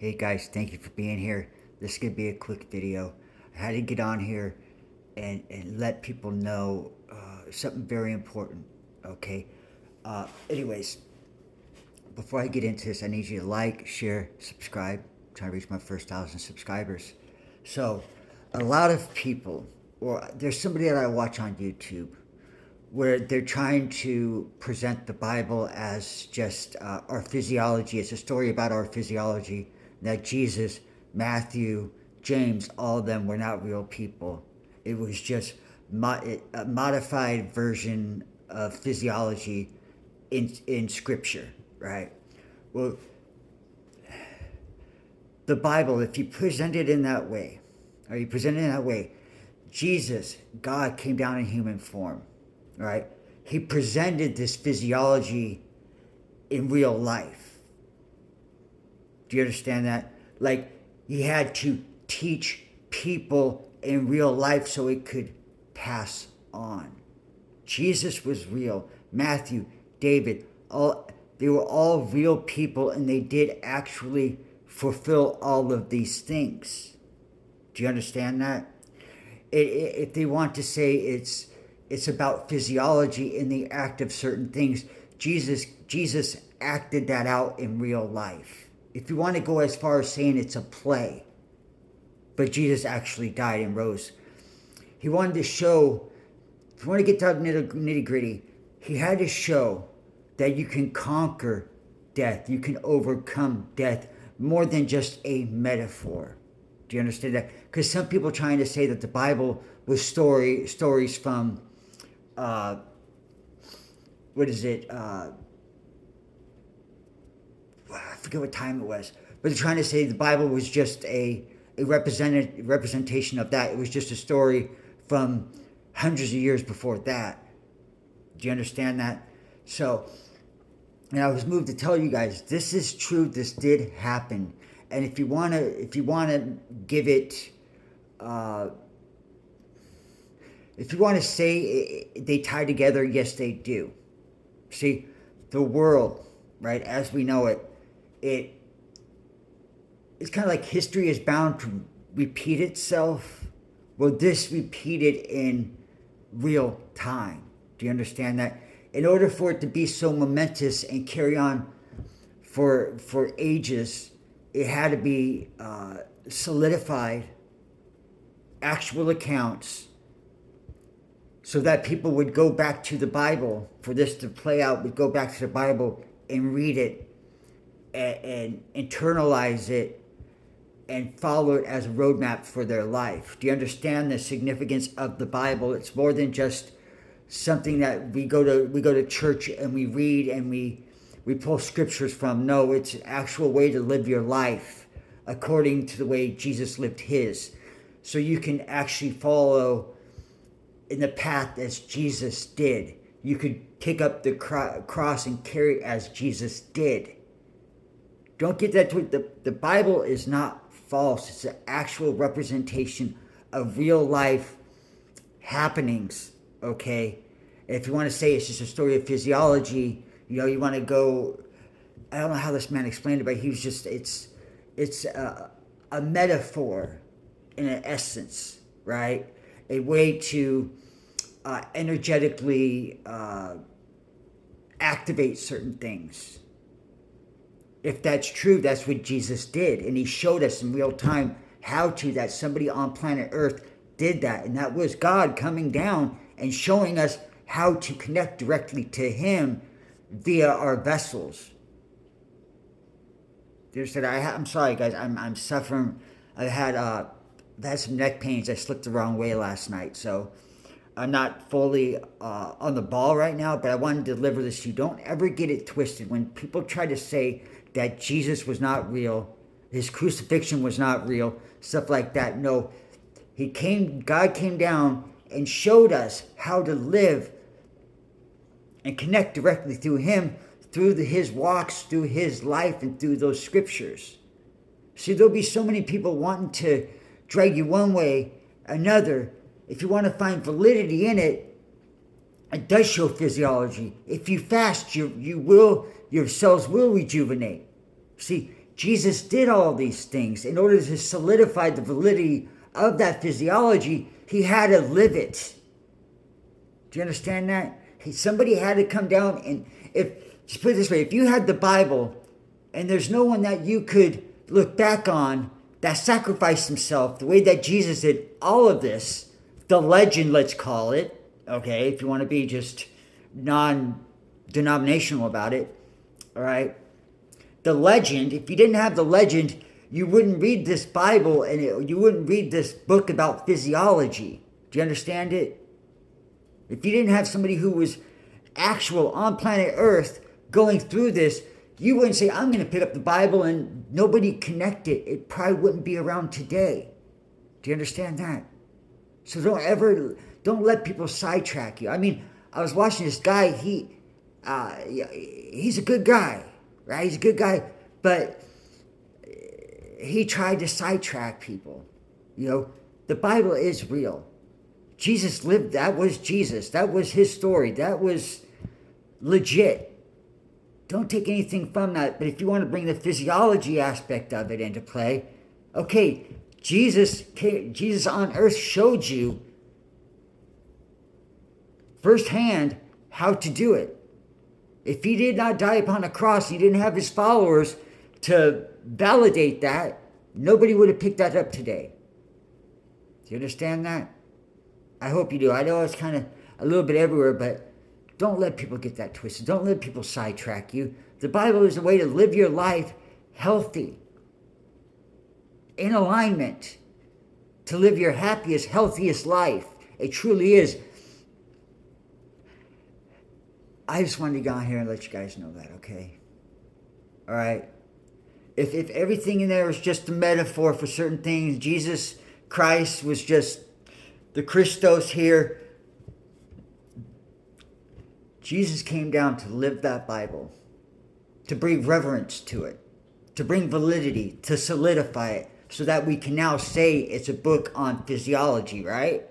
Hey guys, thank you for being here. This is going to be a quick video. I had to get on here and let people know something very important, okay? Anyways, before I get into this, I need you to like, share, subscribe. I'm trying to reach my first 1,000 subscribers. So, a lot of people, or there's somebody that I watch on YouTube where they're trying to present the Bible as just our physiology. It's a story about our physiology, that Jesus, Matthew, James, all of them were not real people. It was just a modified version of physiology in Scripture, right? Well, the Bible, if you present it in that way, or you present it in that way, Jesus, God, came down in human form, right? He presented this physiology in real life. Do you understand that? Like, he had to teach people in real life so it could pass on. Jesus was real. Matthew, David, they were all real people, and they did actually fulfill all of these things. Do you understand that? If they want to say it's about physiology in the act of certain things, Jesus acted that out in real life. If you want to go as far as saying it's a play, but Jesus actually died and rose. He wanted to show, if you want to get down to nitty gritty, he had to show that you can conquer death, you can overcome death, more than just a metaphor. Do you understand that? Because some people are trying to say that the Bible was stories from, what is it? I forget what time it was, but they're trying to say the Bible was just a representation of that. It was just a story from hundreds of years before that. Do you understand that? So, and I was moved to tell you guys, this is true. This did happen. And if you wanna give it, if you want to say they tie together, yes, they do. See, the world, right, as we know it, it's kind of like history is bound to repeat itself. Well, this repeated in real time. Do you understand that? In order for it to be so momentous and carry on for ages, it had to be solidified, actual accounts, so that people would go back to the Bible. For this to play out, would go back to the Bible and read it and internalize it and follow it as a roadmap for their life. Do you understand the significance of the Bible? It's more than just something that we go to church and we read and we pull scriptures from. No, it's an actual way to live your life according to the way Jesus lived his. So you can actually follow in the path as Jesus did. You could pick up the cross and carry it as Jesus did. Don't get that twisted. The Bible is not false. It's an actual representation of real life happenings, okay? If you want to say it's just a story of physiology, you want to go, I don't know how this man explained it, but he was just, it's a metaphor in an essence, right? A way to energetically activate certain things. If that's true, that's what Jesus did. And he showed us in real time that somebody on planet Earth did that. And that was God coming down and showing us how to connect directly to him via our vessels. I'm sorry, guys. I'm suffering. I've had some neck pains. I slipped the wrong way last night, so I'm not fully on the ball right now. But I want to deliver this to you. Don't ever get it twisted. When people try to say that Jesus was not real, his crucifixion was not real, stuff like that. No, God came down and showed us how to live and connect directly through him, through his walks, through his life, and through those scriptures. See, there'll be so many people wanting to drag you one way, another. If you want to find validity in it, it does show physiology. If you fast, your cells will rejuvenate. See, Jesus did all these things. In order to solidify the validity of that physiology, he had to live it. Do you understand that? Somebody had to come down and, just put it this way, if you had the Bible and there's no one that you could look back on that sacrificed himself the way that Jesus did, all of this, the legend, let's call it, okay, if you want to be just non-denominational about it, all right? The legend, if you didn't have the legend, you wouldn't read this Bible and you wouldn't read this book about physiology. Do you understand it? If you didn't have somebody who was actual on planet Earth going through this, you wouldn't say, I'm going to pick up the Bible, and nobody connect it. It probably wouldn't be around today. Do you understand that? So don't let people sidetrack you. I mean, I was watching this guy, he's a good guy, right? He's a good guy, but he tried to sidetrack people. The Bible is real. Jesus lived, that was Jesus. That was his story. That was legit. Don't take anything from that. But if you want to bring the physiology aspect of it into play, okay, Jesus on earth showed you firsthand how to do it. If he did not die upon a cross, he didn't have his followers to validate that, nobody would have picked that up today. Do you understand that? I hope you do. I know it's kind of a little bit everywhere, but don't let people get that twisted. Don't let people sidetrack you. The Bible is a way to live your life healthy, in alignment, to live your happiest, healthiest life. It truly is. I just wanted to go on here and let you guys know that, okay? All right? If everything in there is just a metaphor for certain things, Jesus Christ was just the Christos here. Jesus came down to live that Bible, to bring reverence to it, to bring validity, to solidify it, so that we can now say it's a book on physiology, right?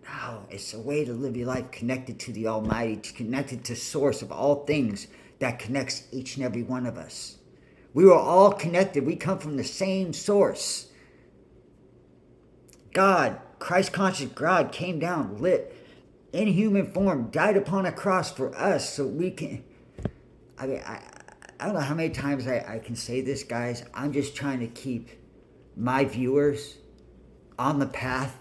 No, it's a way to live your life connected to the Almighty, connected to source of all things that connects each and every one of us. We were all connected. We come from the same source. God, Christ-conscious God, came down, lit in human form, died upon a cross for us so we can... I mean, I don't know how many times I can say this, guys. I'm just trying to keep my viewers on the path,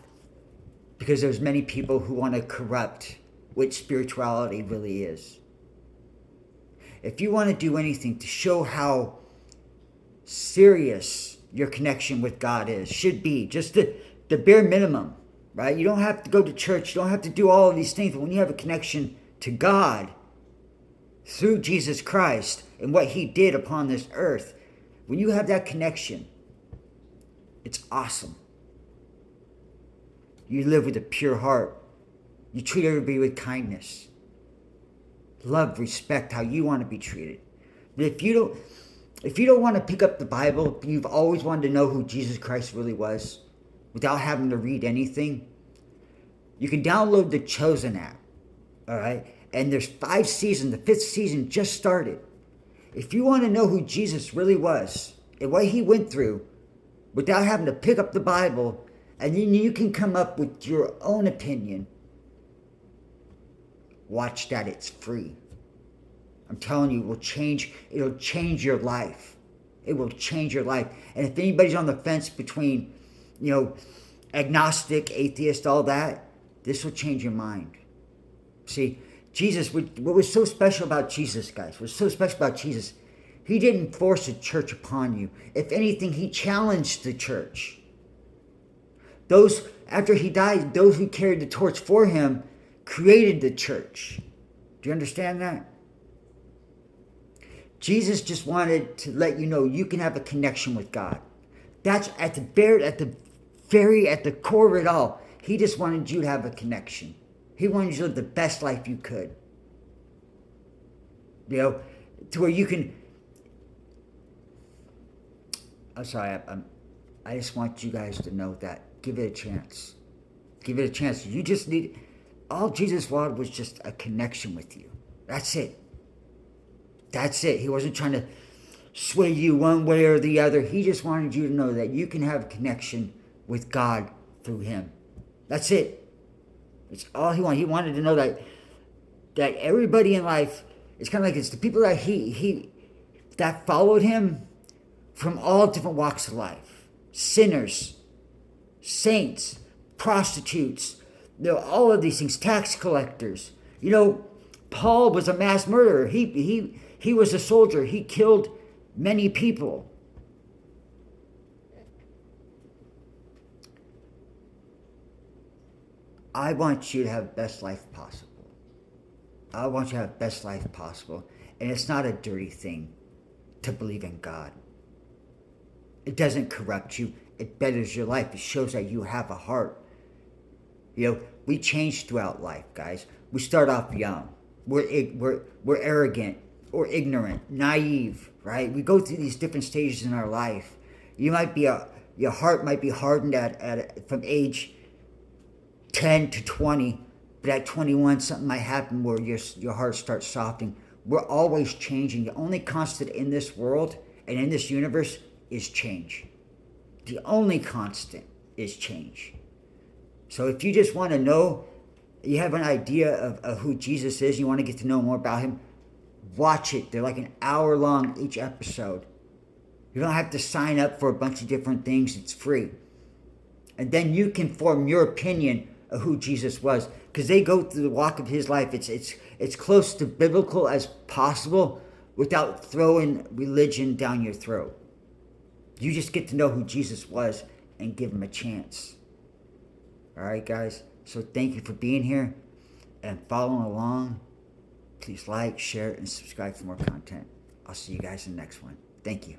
because there's many people who want to corrupt what spirituality really is. If you want to do anything to show how serious your connection with God is, should be just the bare minimum, right? You don't have to go to church. You don't have to do all of these things. But when you have a connection to God through Jesus Christ and what he did upon this earth, when you have that connection, it's awesome. You live with a pure heart. You treat everybody with kindness. Love, respect, how you want to be treated. But if you don't want to pick up the Bible, but you've always wanted to know who Jesus Christ really was, without having to read anything, you can download the Chosen app. All right? And there's 5 seasons. The 5th season just started. If you want to know who Jesus really was and what he went through without having to pick up the Bible, and then you can come up with your own opinion, watch that. It's free. I'm telling you, it'll change your life. It will change your life. And if anybody's on the fence between, agnostic, atheist, all that, this will change your mind. See, Jesus, what was so special about Jesus, guys, what was so special about Jesus, he didn't force a church upon you. If anything, he challenged the church. Those, after he died, those who carried the torch for him created the church. Do you understand that? Jesus just wanted to let you know you can have a connection with God. That's at the core of it all. He just wanted you to have a connection. He wanted you to live the best life you could. To where you can... I'm sorry, I just want you guys to know that. Give it a chance. Give it a chance. You just need... All Jesus wanted was just a connection with you. That's it. That's it. He wasn't trying to sway you one way or the other. He just wanted you to know that you can have a connection with God through him. That's it. It's all he wanted. He wanted to know that everybody in life, it's kind of like it's the people that he that followed him from all different walks of life. Sinners, saints, prostitutes, all of these things, tax collectors. Paul was a mass murderer. He was a soldier. He killed many people. I want you to have the best life possible. I want you to have the best life possible. And it's not a dirty thing to believe in God. It doesn't corrupt you. It betters your life. It shows that you have a heart. We change throughout life, guys. We start off young. We're arrogant or ignorant, naive, right? We go through these different stages in our life. Your heart might be hardened from age 10 to 20, but at 21 something might happen where your heart starts softening. We're always changing. The only constant in this world and in this universe is change. The only constant is change. So if you just want to know, you have an idea of who Jesus is, you want to get to know more about him, watch it. They're like an hour long each episode. You don't have to sign up for a bunch of different things. It's free. And then you can form your opinion of who Jesus was, because they go through the walk of his life. It's close to biblical as possible without throwing religion down your throat. You just get to know who Jesus was and give him a chance. All right, guys. So thank you for being here and following along. Please like, share, and subscribe for more content. I'll see you guys in the next one. Thank you.